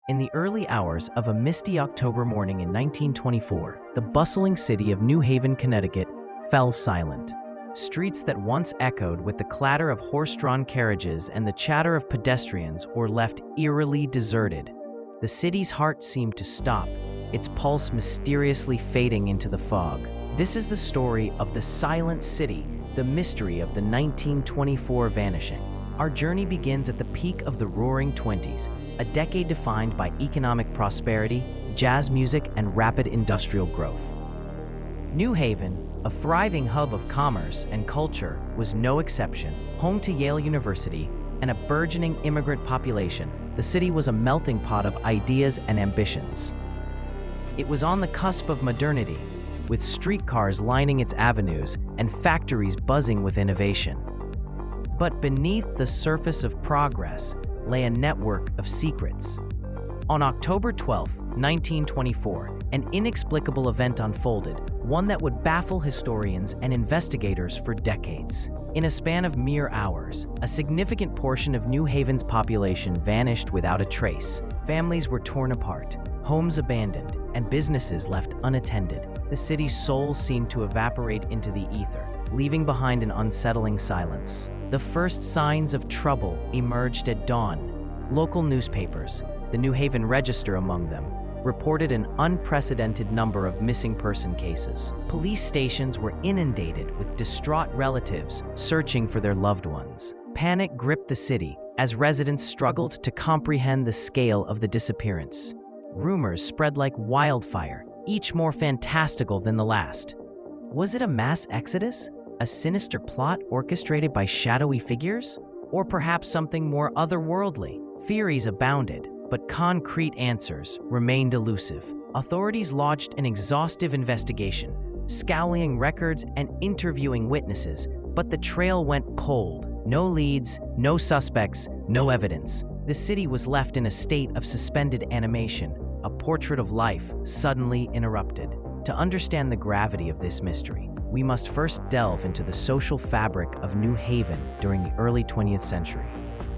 In the early hours of a misty October morning in 1924, the bustling city of New Haven, Connecticut, fell silent. Streets that once echoed with the clatter of horse-drawn carriages and the chatter of pedestrians were left eerily deserted. The city's heart seemed to stop, its pulse mysteriously fading into the fog. This is the story of the Silent City, the mystery of the 1924 vanishing. Our journey begins at the peak of the Roaring Twenties, a decade defined by economic prosperity, jazz music, and rapid industrial growth. New Haven, a thriving hub of commerce and culture, was no exception. Home to Yale University and a burgeoning immigrant population, the city was a melting pot of ideas and ambitions. It was on the cusp of modernity, with streetcars lining its avenues and factories buzzing with innovation. But beneath the surface of progress lay a network of secrets. On October 12, 1924, an inexplicable event unfolded, one that would baffle historians and investigators for decades. In a span of mere hours, a significant portion of New Haven's population vanished without a trace. Families were torn apart, homes abandoned, and businesses left unattended. The city's soul seemed to evaporate into the ether, leaving behind an unsettling silence. The first signs of trouble emerged at dawn. Local newspapers, the New Haven Register among them, reported an unprecedented number of missing person cases. Police stations were inundated with distraught relatives searching for their loved ones. Panic gripped the city as residents struggled to comprehend the scale of the disappearance. Rumors spread like wildfire, each more fantastical than the last. Was it a mass exodus? A sinister plot orchestrated by shadowy figures? Or perhaps something more otherworldly? Theories abounded, but concrete answers remained elusive. Authorities launched an exhaustive investigation, scouring records and interviewing witnesses, but the trail went cold. No leads, no suspects, no evidence. The city was left in a state of suspended animation, a portrait of life suddenly interrupted. To understand the gravity of this mystery, we must first delve into the social fabric of New Haven during the early 20th century.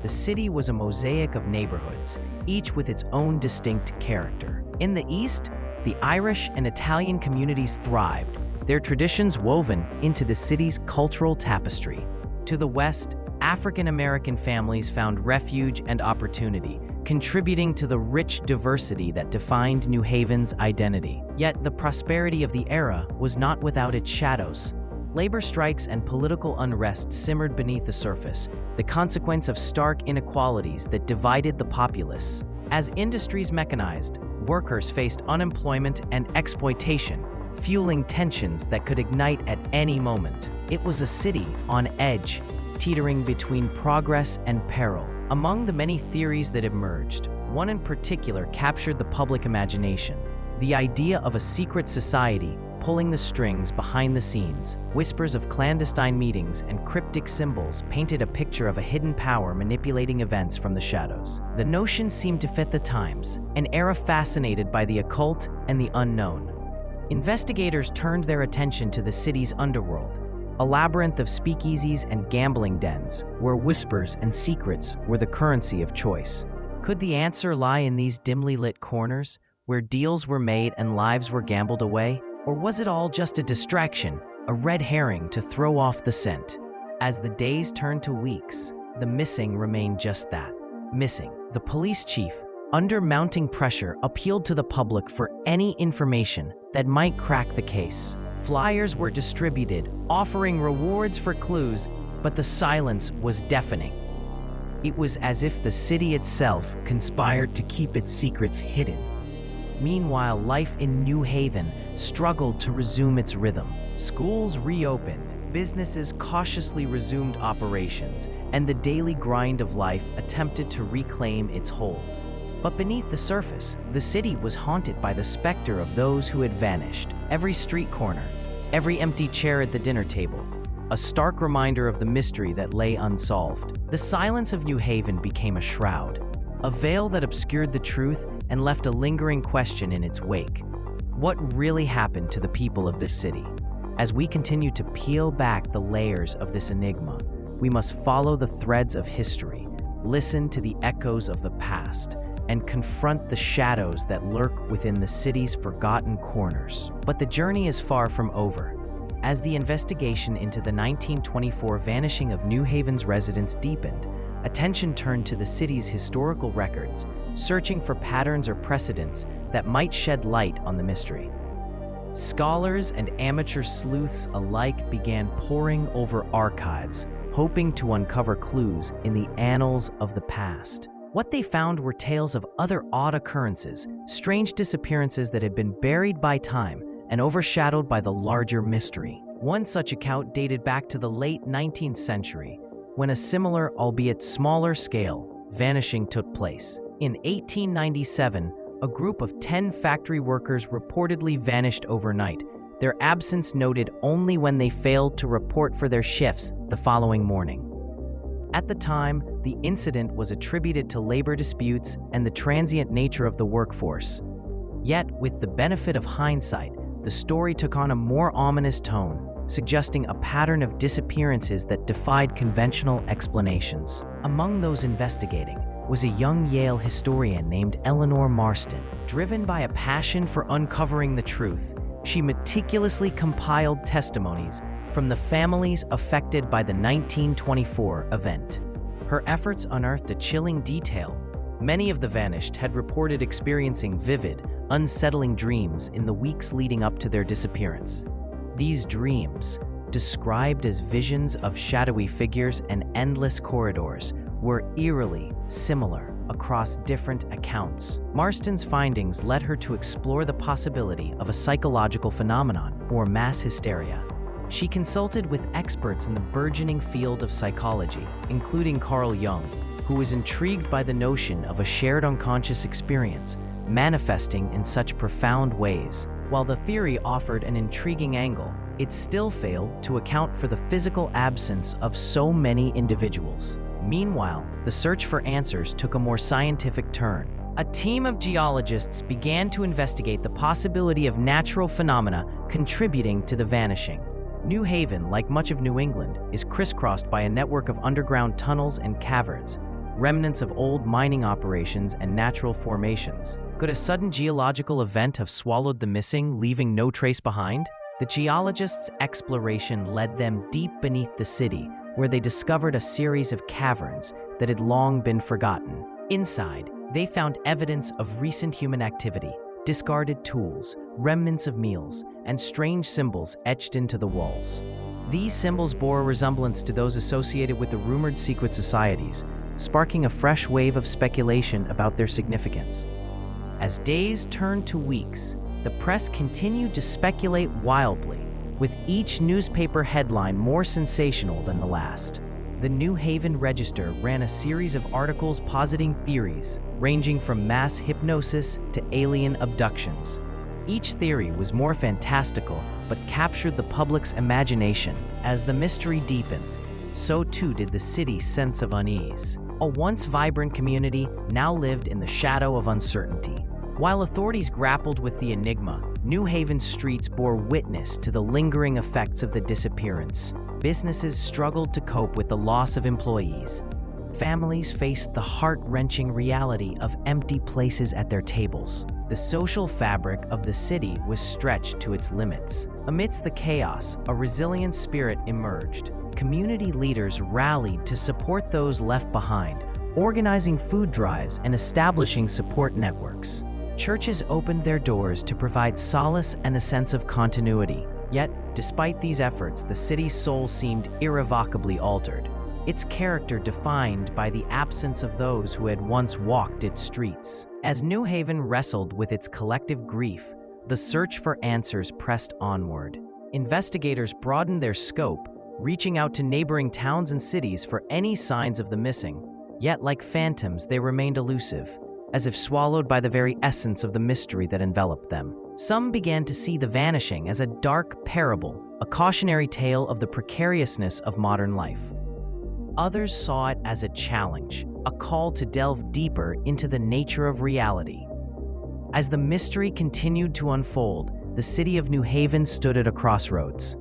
The city was a mosaic of neighborhoods, each with its own distinct character. In the East, the Irish and Italian communities thrived, their traditions woven into the city's cultural tapestry. To the West, African American families found refuge and opportunity, contributing to the rich diversity that defined New Haven's identity. Yet the prosperity of the era was not without its shadows. Labor strikes and political unrest simmered beneath the surface, the consequence of stark inequalities that divided the populace. As industries mechanized, workers faced unemployment and exploitation, fueling tensions that could ignite at any moment. It was a city on edge, teetering between progress and peril. Among the many theories that emerged, one in particular captured the public imagination: the idea of a secret society pulling the strings behind the scenes. Whispers of clandestine meetings and cryptic symbols painted a picture of a hidden power manipulating events from the shadows. The notion seemed to fit the times, an era fascinated by the occult and the unknown. Investigators turned their attention to the city's underworld, a labyrinth of speakeasies and gambling dens, where whispers and secrets were the currency of choice. Could the answer lie in these dimly lit corners, where deals were made and lives were gambled away? Or was it all just a distraction, a red herring to throw off the scent? As the days turned to weeks, the missing remained just that, missing. The police chief, under mounting pressure, appealed to the public for any information that might crack the case. Flyers were distributed, offering rewards for clues, but the silence was deafening. It was as if the city itself conspired to keep its secrets hidden. Meanwhile, life in New Haven struggled to resume its rhythm. Schools reopened, businesses cautiously resumed operations, and the daily grind of life attempted to reclaim its hold. But beneath the surface, the city was haunted by the specter of those who had vanished. Every street corner, every empty chair at the dinner table, a stark reminder of the mystery that lay unsolved. The silence of New Haven became a shroud, a veil that obscured the truth and left a lingering question in its wake. What really happened to the people of this city? As we continue to peel back the layers of this enigma, we must follow the threads of history, listen to the echoes of the past, and confront the shadows that lurk within the city's forgotten corners. But the journey is far from over. As the investigation into the 1924 vanishing of New Haven's residents deepened, attention turned to the city's historical records, searching for patterns or precedents that might shed light on the mystery. Scholars and amateur sleuths alike began poring over archives, hoping to uncover clues in the annals of the past. What they found were tales of other odd occurrences, strange disappearances that had been buried by time and overshadowed by the larger mystery. One such account dated back to the late 19th century, when a similar, albeit smaller scale, vanishing took place. In 1897, a group of 10 factory workers reportedly vanished overnight, their absence noted only when they failed to report for their shifts the following morning. At the time, the incident was attributed to labor disputes and the transient nature of the workforce. Yet, with the benefit of hindsight, the story took on a more ominous tone, suggesting a pattern of disappearances that defied conventional explanations. Among those investigating was a young Yale historian named Eleanor Marston. Driven by a passion for uncovering the truth, she meticulously compiled testimonies from the families affected by the 1924 event. Her efforts unearthed a chilling detail. Many of the vanished had reported experiencing vivid, unsettling dreams in the weeks leading up to their disappearance. These dreams, described as visions of shadowy figures and endless corridors, were eerily similar across different accounts. Marston's findings led her to explore the possibility of a psychological phenomenon or mass hysteria. She consulted with experts in the burgeoning field of psychology, including Carl Jung, who was intrigued by the notion of a shared unconscious experience manifesting in such profound ways. While the theory offered an intriguing angle, it still failed to account for the physical absence of so many individuals. Meanwhile, the search for answers took a more scientific turn. A team of geologists began to investigate the possibility of natural phenomena contributing to the vanishing. New Haven, like much of New England, is crisscrossed by a network of underground tunnels and caverns, remnants of old mining operations and natural formations. Could a sudden geological event have swallowed the missing, leaving no trace behind? The geologists' exploration led them deep beneath the city, where they discovered a series of caverns that had long been forgotten. Inside, they found evidence of recent human activity, discarded tools, remnants of meals, and strange symbols etched into the walls. These symbols bore a resemblance to those associated with the rumored secret societies, sparking a fresh wave of speculation about their significance. As days turned to weeks, the press continued to speculate wildly, with each newspaper headline more sensational than the last. The New Haven Register ran a series of articles positing theories, ranging from mass hypnosis to alien abductions. Each theory was more fantastical, but captured the public's imagination. As the mystery deepened, so too did the city's sense of unease. A once vibrant community now lived in the shadow of uncertainty. While authorities grappled with the enigma, New Haven's streets bore witness to the lingering effects of the disappearance. Businesses struggled to cope with the loss of employees. Families faced the heart-wrenching reality of empty places at their tables. The social fabric of the city was stretched to its limits. Amidst the chaos, a resilient spirit emerged. Community leaders rallied to support those left behind, organizing food drives and establishing support networks. Churches opened their doors to provide solace and a sense of continuity. Yet, despite these efforts, the city's soul seemed irrevocably altered, its character defined by the absence of those who had once walked its streets. As New Haven wrestled with its collective grief, the search for answers pressed onward. Investigators broadened their scope, reaching out to neighboring towns and cities for any signs of the missing. Yet, like phantoms, they remained elusive, as if swallowed by the very essence of the mystery that enveloped them. Some began to see the vanishing as a dark parable, a cautionary tale of the precariousness of modern life. Others saw it as a challenge, a call to delve deeper into the nature of reality. As the mystery continued to unfold, the city of New Haven stood at a crossroads.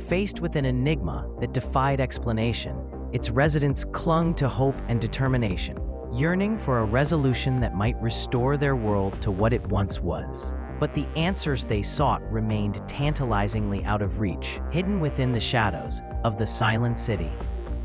Faced with an enigma that defied explanation, its residents clung to hope and determination. yearning for a resolution that might restore their world to what it once was. But the answers they sought remained tantalizingly out of reach, hidden within the shadows of the Silent City.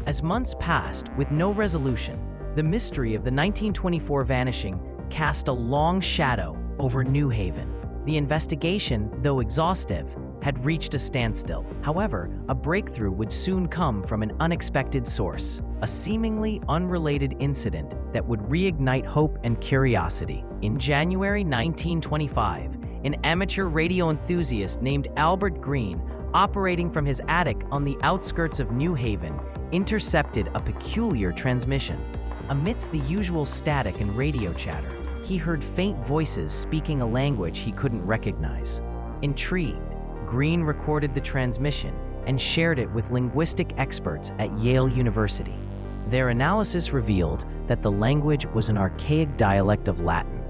As months passed with no resolution, the mystery of the 1924 vanishing cast a long shadow over New Haven. The investigation, though exhaustive, had reached a standstill. However, a breakthrough would soon come from an unexpected source, a seemingly unrelated incident that would reignite hope and curiosity. In January 1925, an amateur radio enthusiast named Albert Green, operating from his attic on the outskirts of New Haven, intercepted a peculiar transmission. Amidst the usual static and radio chatter, he heard faint voices speaking a language he couldn't recognize. Intrigued, Green recorded the transmission and shared it with linguistic experts at Yale University. Their analysis revealed that the language was an archaic dialect of Latin,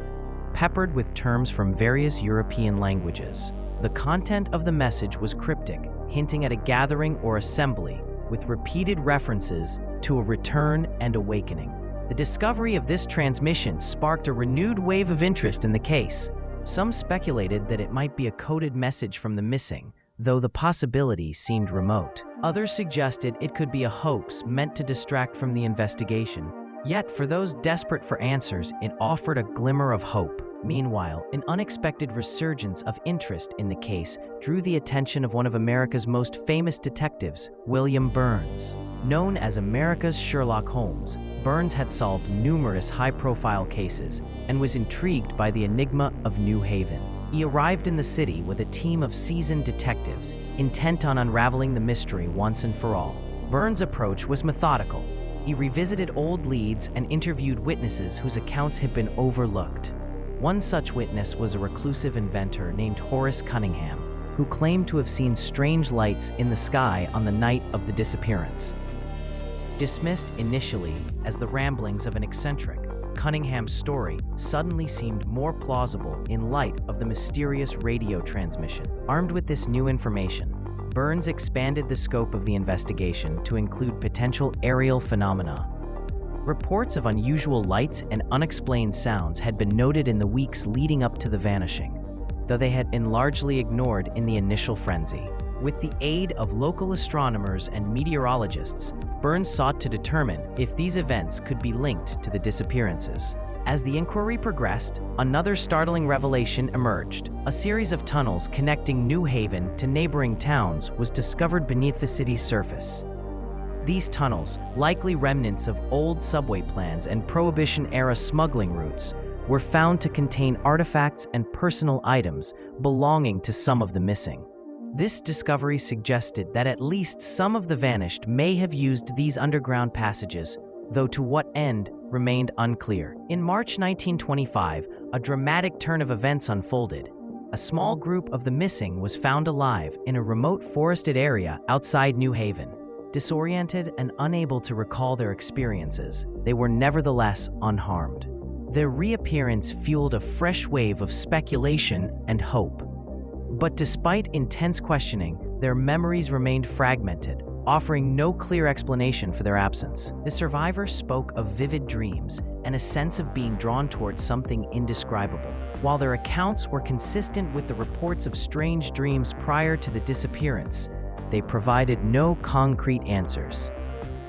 peppered with terms from various European languages. The content of the message was cryptic, hinting at a gathering or assembly, with repeated references to a return and awakening. The discovery of this transmission sparked a renewed wave of interest in the case. Some speculated that it might be a coded message from the missing, though the possibility seemed remote. Others suggested it could be a hoax meant to distract from the investigation. Yet, for those desperate for answers, it offered a glimmer of hope. Meanwhile, an unexpected resurgence of interest in the case drew the attention of one of America's most famous detectives, William Burns. Known as America's Sherlock Holmes, Burns had solved numerous high-profile cases and was intrigued by the enigma of New Haven. He arrived in the city with a team of seasoned detectives, intent on unraveling the mystery once and for all. Burns' approach was methodical. He revisited old leads and interviewed witnesses whose accounts had been overlooked. One such witness was a reclusive inventor named Horace Cunningham, who claimed to have seen strange lights in the sky on the night of the disappearance. Dismissed initially as the ramblings of an eccentric, Cunningham's story suddenly seemed more plausible in light of the mysterious radio transmission. Armed with this new information, Burns expanded the scope of the investigation to include potential aerial phenomena. Reports of unusual lights and unexplained sounds had been noted in the weeks leading up to the vanishing, though they had been largely ignored in the initial frenzy. With the aid of local astronomers and meteorologists, Burns sought to determine if these events could be linked to the disappearances. As the inquiry progressed, another startling revelation emerged. A series of tunnels connecting New Haven to neighboring towns was discovered beneath the city's surface. These tunnels, likely remnants of old subway plans and Prohibition-era smuggling routes, were found to contain artifacts and personal items belonging to some of the missing. This discovery suggested that at least some of the vanished may have used these underground passages, though to what end remained unclear. In March 1925, a dramatic turn of events unfolded. A small group of the missing was found alive in a remote forested area outside New Haven. Disoriented and unable to recall their experiences, they were nevertheless unharmed. Their reappearance fueled a fresh wave of speculation and hope. But despite intense questioning, their memories remained fragmented, offering no clear explanation for their absence. The survivors spoke of vivid dreams and a sense of being drawn towards something indescribable. While their accounts were consistent with the reports of strange dreams prior to the disappearance, they provided no concrete answers.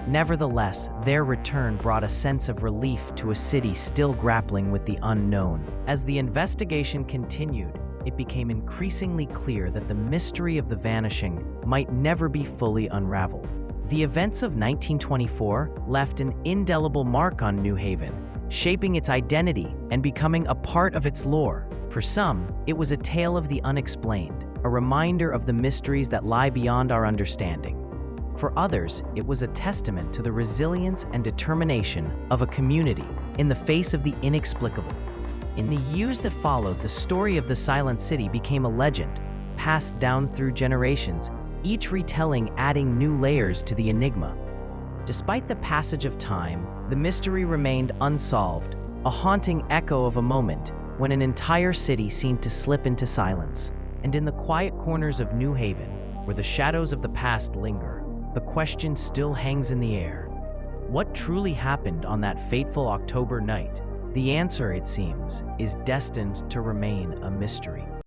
Nevertheless, their return brought a sense of relief to a city still grappling with the unknown. As the investigation continued, it became increasingly clear that the mystery of the vanishing might never be fully unraveled. The events of 1924 left an indelible mark on New Haven, shaping its identity and becoming a part of its lore. For some, it was a tale of the unexplained, a reminder of the mysteries that lie beyond our understanding. For others, it was a testament to the resilience and determination of a community in the face of the inexplicable. In the years that followed, the story of the Silent City became a legend, passed down through generations, each retelling adding new layers to the enigma. Despite the passage of time, the mystery remained unsolved, a haunting echo of a moment when an entire city seemed to slip into silence. And in the quiet corners of New Haven, where the shadows of the past linger, the question still hangs in the air. What truly happened on that fateful October night? The answer, it seems, is destined to remain a mystery.